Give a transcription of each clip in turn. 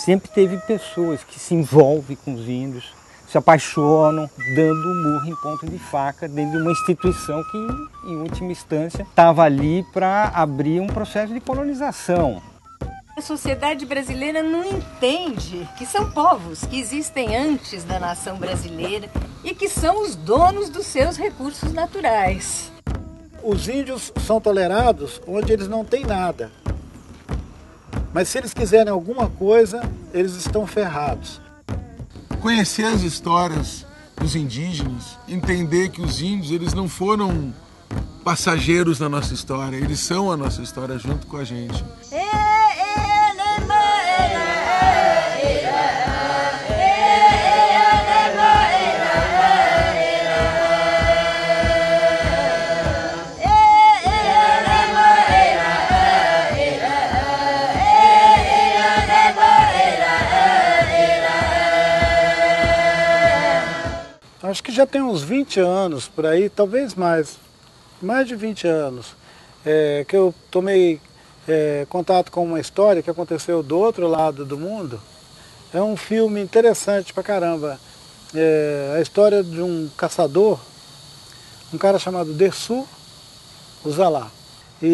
sempre teve pessoas que se envolvem com os índios, se apaixonam, dando murro em ponta de faca dentro de uma instituição que, em última instância, estava ali para abrir um processo de colonização. A sociedade brasileira não entende que são povos que existem antes da nação brasileira e que são os donos dos seus recursos naturais. Os índios são tolerados onde eles não têm nada. Mas se eles quiserem alguma coisa, eles estão ferrados. Conhecer as histórias dos indígenas, entender que os índios eles não foram passageiros da nossa história, eles são a nossa história junto com a gente. Acho que já tem uns 20 anos por aí, talvez mais de 20 anos, que eu tomei contato com uma história que aconteceu do outro lado do mundo. É um filme interessante pra caramba. A história de um caçador, um cara chamado Dessu Uzalá. E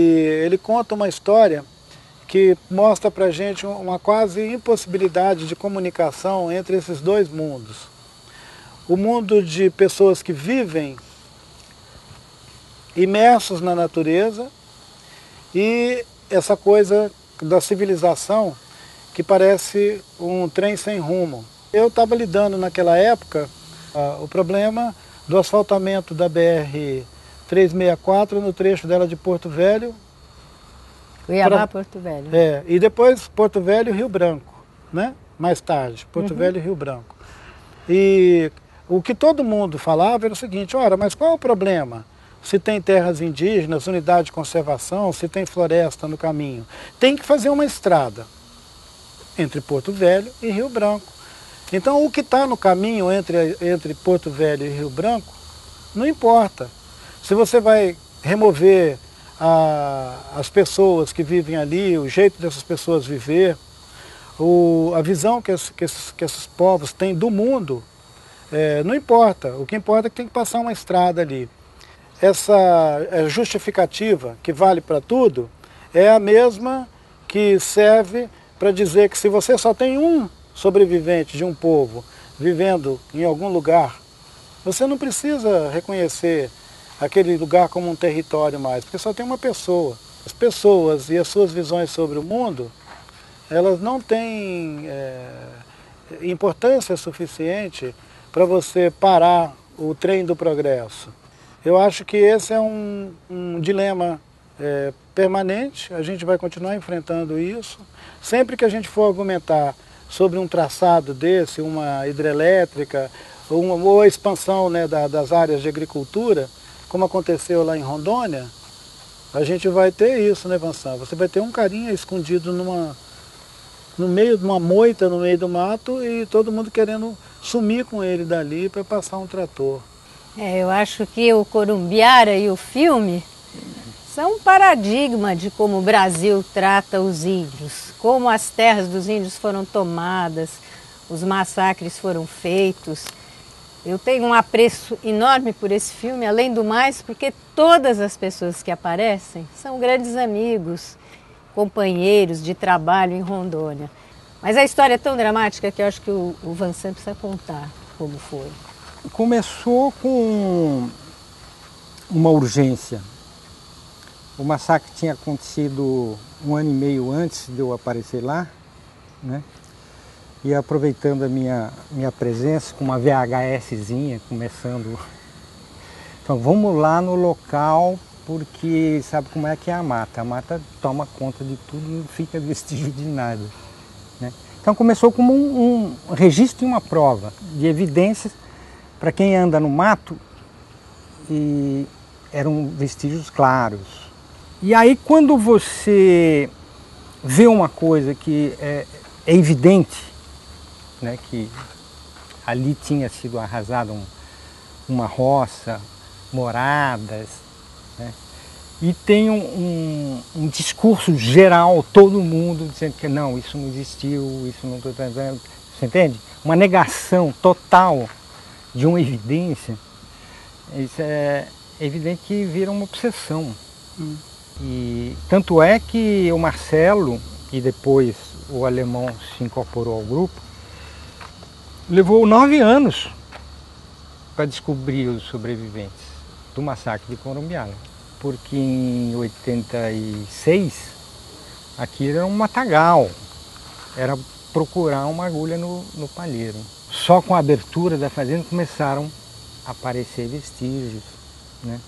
ele conta uma história que mostra pra gente uma quase impossibilidade de comunicação entre esses dois mundos. O mundo de pessoas que vivem imersos na natureza e essa coisa da civilização que parece um trem sem rumo. Eu estava lidando naquela época o problema do asfaltamento da BR-364 no trecho dela de Porto Velho. Cuiabá, Porto Velho. E depois Porto Velho e Rio Branco, né? Mais tarde, Porto Velho e Rio Branco. E o que todo mundo falava era o seguinte: ora, mas qual é o problema? Se tem terras indígenas, unidade de conservação, se tem floresta no caminho. Tem que fazer uma estrada entre Porto Velho e Rio Branco. Então o que está no caminho entre Porto Velho e Rio Branco, não importa. Se você vai remover as pessoas que vivem ali, o jeito dessas pessoas viver, a visão que esses povos têm do mundo, não importa. O que importa é que tem que passar uma estrada ali. Essa justificativa que vale para tudo é a mesma que serve para dizer que se você só tem um sobrevivente de um povo vivendo em algum lugar, você não precisa reconhecer aquele lugar como um território mais, porque só tem uma pessoa. As pessoas e as suas visões sobre o mundo, elas não têm importância suficiente para você parar o trem do progresso. Eu acho que esse é um dilema permanente, a gente vai continuar enfrentando isso. Sempre que a gente for argumentar sobre um traçado desse, uma hidrelétrica, ou a expansão, né, das áreas de agricultura, como aconteceu lá em Rondônia, a gente vai ter isso, né, Vansan? Você vai ter um carinha escondido no meio de uma moita, no meio do mato, e todo mundo querendo sumir com ele dali para passar um trator. Eu acho que o Corumbiara e o filme são um paradigma de como o Brasil trata os índios, como as terras dos índios foram tomadas, os massacres foram feitos. Eu tenho um apreço enorme por esse filme, além do mais, porque todas as pessoas que aparecem são grandes amigos, companheiros de trabalho em Rondônia. Mas a história é tão dramática que eu acho que o Vansan precisa contar como foi. Começou com uma urgência. O massacre tinha acontecido 1 ano e meio antes de eu aparecer lá, né? E aproveitando a minha presença com uma VHSzinha, começando... Então vamos lá no local, porque sabe como é que é a mata toma conta de tudo, não fica vestígio de nada, né? Então começou como um registro e uma prova de evidências para quem anda no mato, e eram vestígios claros. E aí quando você vê uma coisa que é evidente, né, que ali tinha sido arrasada uma roça, moradas, né, E tem um discurso geral, todo mundo dizendo que não, isso não existiu, isso não estou trazendo. Você entende? Uma negação total de uma evidência. Isso é evidente que vira uma obsessão. E tanto é que o Marcelo, e depois o alemão se incorporou ao grupo, levou 9 anos para descobrir os sobreviventes do massacre de Corumbiara. Porque em 86, aquilo era um matagal, era procurar uma agulha no palheiro. Só com a abertura da fazenda começaram a aparecer vestígios, né?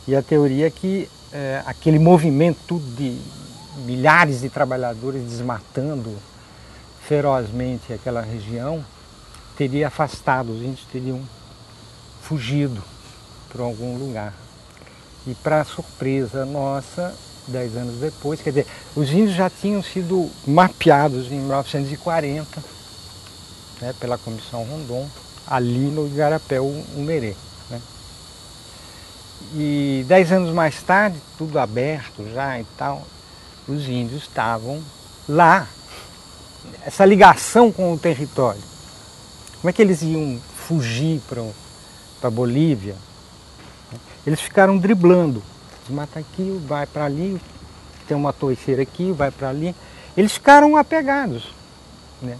E a teoria é que aquele movimento de milhares de trabalhadores desmatando ferozmente aquela região teria afastado, os índios teriam fugido para algum lugar. E para surpresa nossa, 10 anos depois, quer dizer, os índios já tinham sido mapeados em 1940, né, pela Comissão Rondon, ali no Igarapé-Umerê. Né? E 10 anos mais tarde, tudo aberto já e tal, os índios estavam lá. Essa ligação com o território. Como é que eles iam fugir para a Bolívia? Eles ficaram driblando. Mata aqui, vai para ali, tem uma toiceira aqui, vai para ali. Eles ficaram apegados. Né?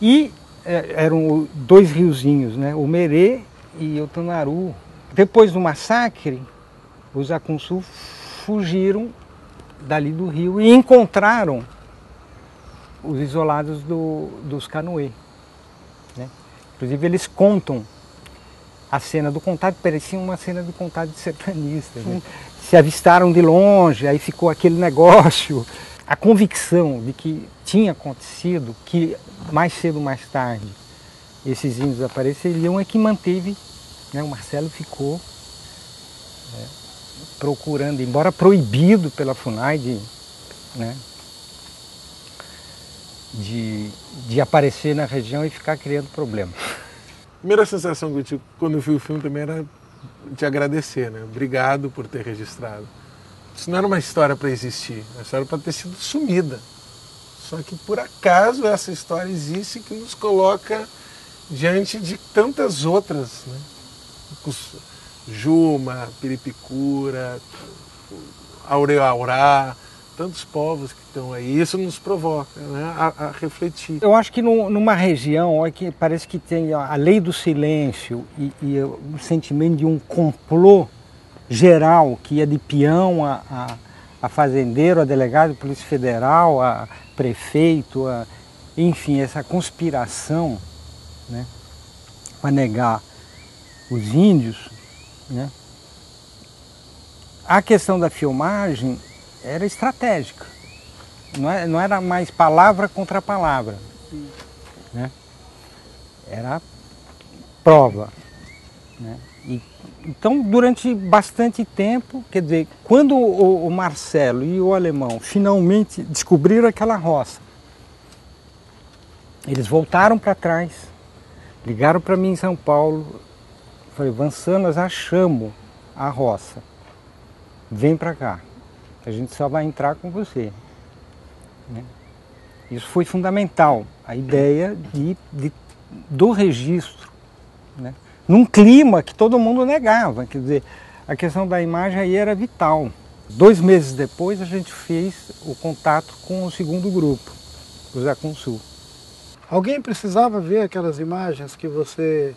E eram 2 riozinhos, né? O Merê e o Tanaru. Depois do massacre, os Acunçu fugiram dali do rio e encontraram os isolados dos Canoê. Né? Inclusive eles contam a cena do contato, parecia uma cena de contato de sertanista. Né? Se avistaram de longe, aí ficou aquele negócio. A convicção de que tinha acontecido, que mais cedo ou mais tarde esses índios apareceriam, é que manteve, né? O Marcelo ficou procurando, embora proibido pela FUNAI né? de aparecer na região e ficar criando problemas. A primeira sensação que eu tive quando eu vi o filme também era de agradecer, né? Obrigado por ter registrado. Isso não era uma história para existir, uma história para ter sido sumida. Só que por acaso essa história existe, que nos coloca diante de tantas outras, né? Juma, Piripicura, Aureaurá, tantos povos que estão aí. Isso nos provoca, né, a refletir. Eu acho que numa região que parece que tem a lei do silêncio e o sentimento de um complô geral, que ia de peão a fazendeiro, a delegado de Polícia Federal, a prefeito, enfim, essa conspiração, né, para negar os índios. Né? A questão da filmagem era estratégica, não era mais palavra contra palavra, né? Era prova. Né? Então, durante bastante tempo, quer dizer, quando o Marcelo e o alemão finalmente descobriram aquela roça, eles voltaram para trás, ligaram para mim em São Paulo, falei, Vansan, nós achamos a roça, vem para cá, a gente só vai entrar com você. Né? Isso foi fundamental, a ideia do registro, né? Num clima que todo mundo negava, quer dizer, a questão da imagem aí era vital. 2 meses depois a gente fez o contato com o segundo grupo, os Acunçu. Alguém precisava ver aquelas imagens que vocês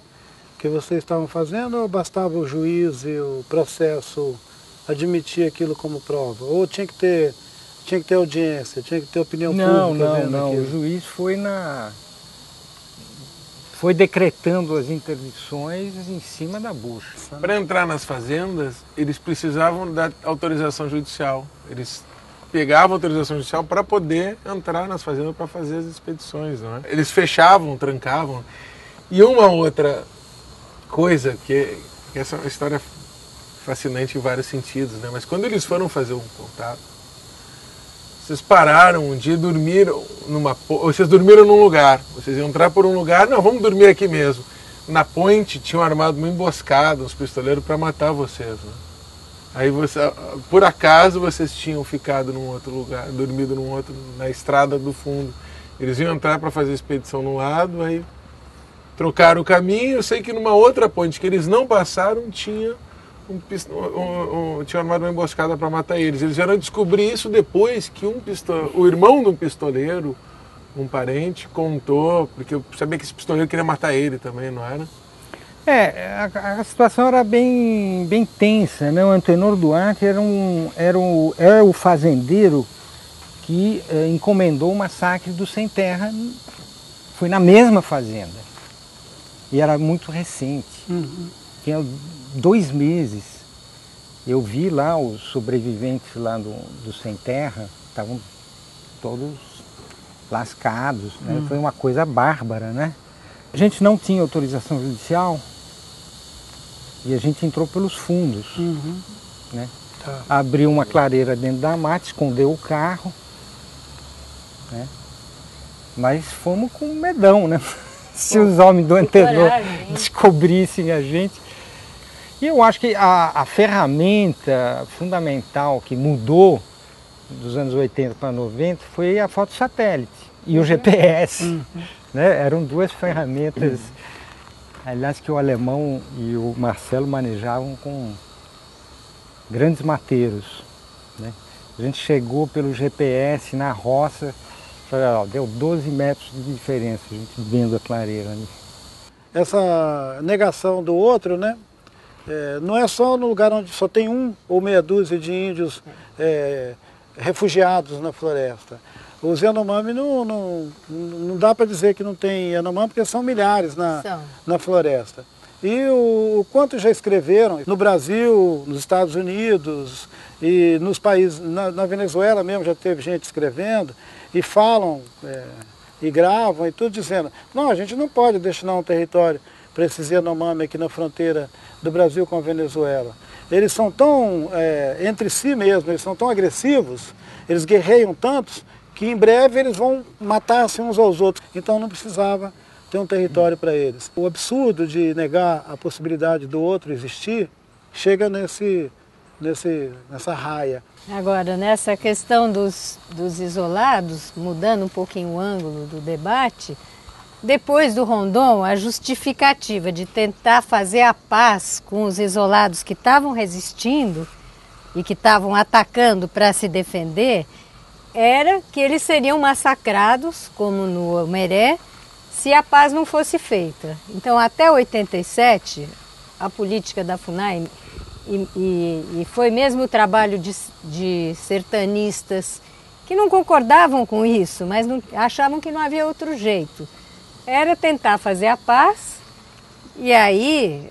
estavam fazendo, ou bastava o juiz e o processo admitir aquilo como prova? Ou tinha que ter audiência, tinha que ter opinião pública? Não, o juiz foi decretando as interdições em cima da bucha. Para entrar nas fazendas, eles precisavam da autorização judicial. Eles pegavam a autorização judicial para poder entrar nas fazendas para fazer as expedições. Não é? Eles fechavam, trancavam. E uma outra coisa, que essa é uma história fascinante em vários sentidos, né? Mas quando eles foram fazer um contato, vocês pararam um dia e dormiram vocês dormiram num lugar, vocês iam entrar por um lugar, não, vamos dormir aqui mesmo. Na ponte tinham armado uma emboscada, uns pistoleiros para matar vocês. Né? Aí por acaso vocês tinham ficado num outro lugar, dormido na estrada do fundo. Eles iam entrar para fazer a expedição no lado, aí trocaram o caminho. Eu sei que numa outra ponte que eles não passaram tinha tinha armado uma emboscada para matar eles. Eles vieram descobrir isso depois que o irmão de um pistoleiro, um parente, contou, porque eu sabia que esse pistoleiro queria matar ele também, não era? A situação era bem tensa, né? O Antenor Duarte era o fazendeiro que encomendou o massacre do Sem Terra. Foi na mesma fazenda. E era muito recente. Tinha 2 meses. Eu vi lá os sobreviventes lá do Sem Terra, estavam todos lascados, né? Foi uma coisa bárbara, né? A gente não tinha autorização judicial e a gente entrou pelos fundos, né? Tá. Abriu uma clareira dentro da mata, escondeu o carro, né? Mas fomos com medão, né? Se os homens do Antenor descobrissem a gente. E eu acho que a ferramenta fundamental que mudou dos anos 80 para 90 foi a fotossatélite e o GPS. Né? Eram 2 ferramentas, aliás, que o alemão e o Marcelo manejavam com grandes mateiros. Né? A gente chegou pelo GPS na roça, deu 12 metros de diferença, a gente vendo a clareira ali. Essa negação do outro, né? Não é só no lugar onde só tem 1 ou meia dúzia de índios refugiados na floresta. Os Yanomami não dá para dizer que não tem Yanomami, porque são milhares na floresta. E o quanto já escreveram no Brasil, nos Estados Unidos e nos países, na Venezuela mesmo já teve gente escrevendo e falam e gravam e tudo dizendo, não, a gente não pode destinar um território para esses Yanomami aqui na fronteira do Brasil com a Venezuela. Eles são tão, entre si mesmo, eles são tão agressivos, eles guerreiam tantos, que em breve eles vão matar-se uns aos outros. Então não precisava ter um território para eles. O absurdo de negar a possibilidade do outro existir, chega nessa raia. Agora, nessa questão dos isolados, mudando um pouquinho o ângulo do debate, depois do Rondon, a justificativa de tentar fazer a paz com os isolados que estavam resistindo e que estavam atacando para se defender, era que eles seriam massacrados, como no Omeré, se a paz não fosse feita. Então, até 87, a política da FUNAI, e foi mesmo o trabalho de sertanistas que não concordavam com isso, mas achavam que não havia outro jeito. Era tentar fazer a paz e aí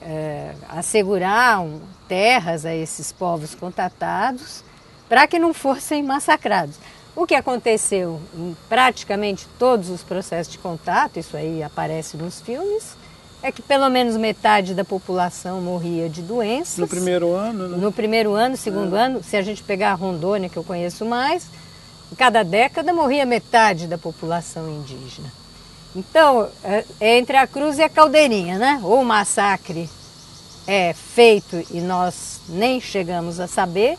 assegurar terras a esses povos contatados para que não fossem massacrados. O que aconteceu em praticamente todos os processos de contato, isso aí aparece nos filmes, é que pelo menos metade da população morria de doenças. No primeiro ano, né? No primeiro ano, segundo ano, se a gente pegar a Rondônia, que eu conheço mais, em cada década morria metade da população indígena. Então, é entre a cruz e a caldeirinha, né? Ou o massacre é feito e nós nem chegamos a saber,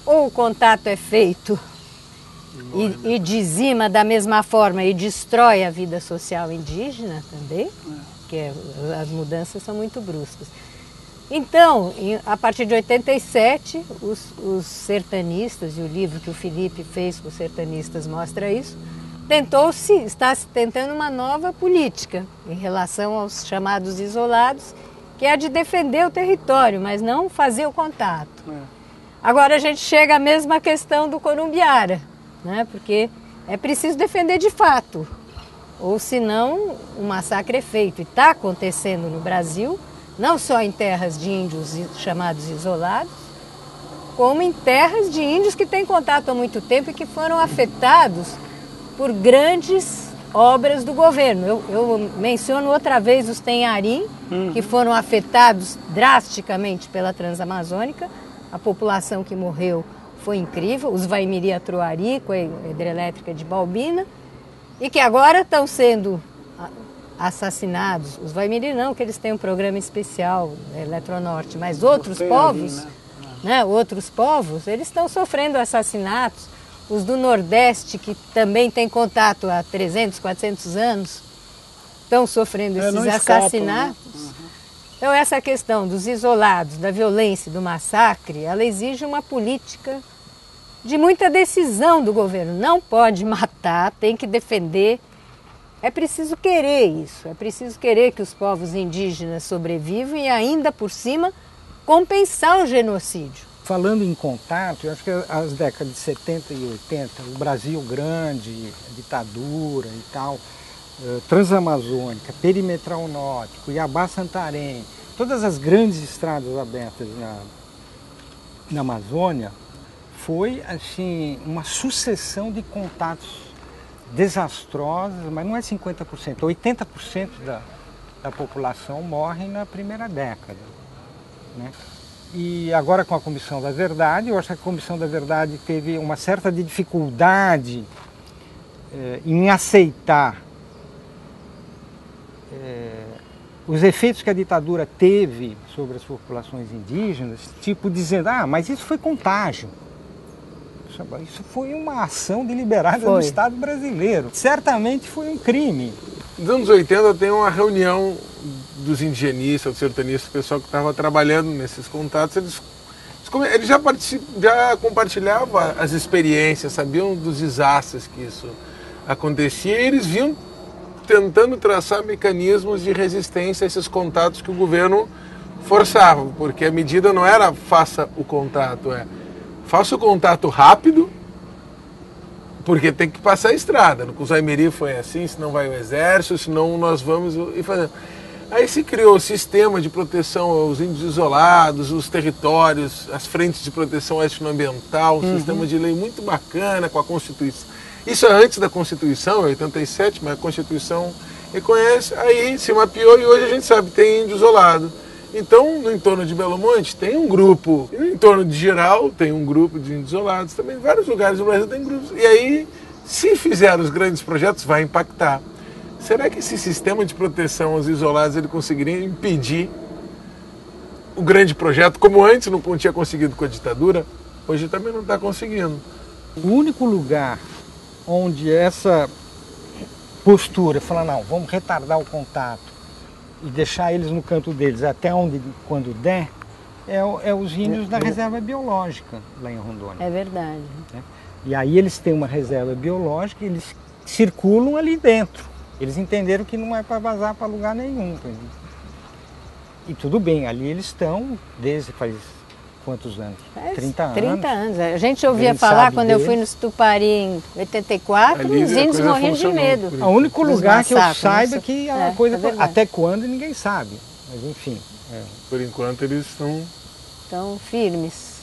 ou o contato é feito e dizima da mesma forma e destrói a vida social indígena também, porque as mudanças são muito bruscas. Então, a partir de 87, os sertanistas, e o livro que o Felipe fez com os sertanistas mostra isso, está se tentando uma nova política em relação aos chamados isolados, que é a de defender o território, mas não fazer o contato. Agora a gente chega à mesma questão do Corumbiara, né? Porque é preciso defender de fato, ou senão o massacre é feito. E está acontecendo no Brasil, não só em terras de índios chamados isolados, como em terras de índios que têm contato há muito tempo e que foram afetados por grandes obras do governo. Eu menciono outra vez os Tenharim, que foram afetados drasticamente pela Transamazônica. A população que morreu foi incrível. Os Vaimiri-Atruari, com a hidrelétrica de Balbina, e que agora estão sendo assassinados. Os Vaimiri não, que eles têm um programa especial, Eletronorte, mas outros povos né, outros povos, eles estão sofrendo assassinatos. Os do Nordeste, que também têm contato há 300, 400 anos, estão sofrendo esses assassinatos. Né? Então essa questão dos isolados, da violência, do massacre, ela exige uma política de muita decisão do governo. Não pode matar, tem que defender. É preciso querer isso, é preciso querer que os povos indígenas sobrevivam e ainda por cima compensar o genocídio. Falando em contato, eu acho que as décadas de 70 e 80, o Brasil grande, ditadura e tal, Transamazônica, Perimetral Norte, Cuiabá-Santarém, todas as grandes estradas abertas na Amazônia, foi assim, uma sucessão de contatos desastrosos, mas não é 50%, 80% da população morre na primeira década. Né? E agora com a Comissão da Verdade, eu acho que a Comissão da Verdade teve uma certa dificuldade em aceitar os efeitos que a ditadura teve sobre as populações indígenas, tipo dizendo, mas isso foi contágio. Isso foi uma ação deliberada do Estado brasileiro. Certamente foi um crime. Nos anos 80 tem uma reunião dos indigenistas, dos sertanistas, o pessoal que estava trabalhando nesses contatos, eles já compartilhavam as experiências, sabiam dos desastres que isso acontecia, e eles vinham tentando traçar mecanismos de resistência a esses contatos que o governo forçava, porque a medida não era faça o contato, faça o contato rápido, porque tem que passar a estrada. No Cusaimiri foi assim, senão vai o exército, senão nós vamos e fazendo. Aí se criou o sistema de proteção aos índios isolados, os territórios, as frentes de proteção etnoambiental, um sistema de lei muito bacana com a Constituição. Isso é antes da Constituição, em 87, mas a Constituição reconhece, aí se mapeou e hoje a gente sabe, tem índio isolado. Então, no entorno de Belo Monte tem um grupo, e no entorno de Geral tem um grupo de índios isolados, também em vários lugares do Brasil tem grupos. E aí, se fizer os grandes projetos, vai impactar. Será que esse sistema de proteção aos isolados ele conseguiria impedir o grande projeto, como antes não tinha conseguido com a ditadura? Hoje também não está conseguindo. O único lugar onde essa postura, falar, não, vamos retardar o contato e deixar eles no canto deles até onde, quando der, é os índios da reserva biológica lá em Rondônia. É verdade. E aí eles têm uma reserva biológica, eles circulam ali dentro. Eles entenderam que não é para vazar para lugar nenhum. E tudo bem, ali eles estão desde faz quantos anos? 30 anos. 30 anos. A gente ouvia falar quando eu fui no Tupari em 84, os índios morriam de medo. O único lugar que eu saiba que é uma coisa... até quando ninguém sabe. Mas enfim. Por enquanto eles estão firmes.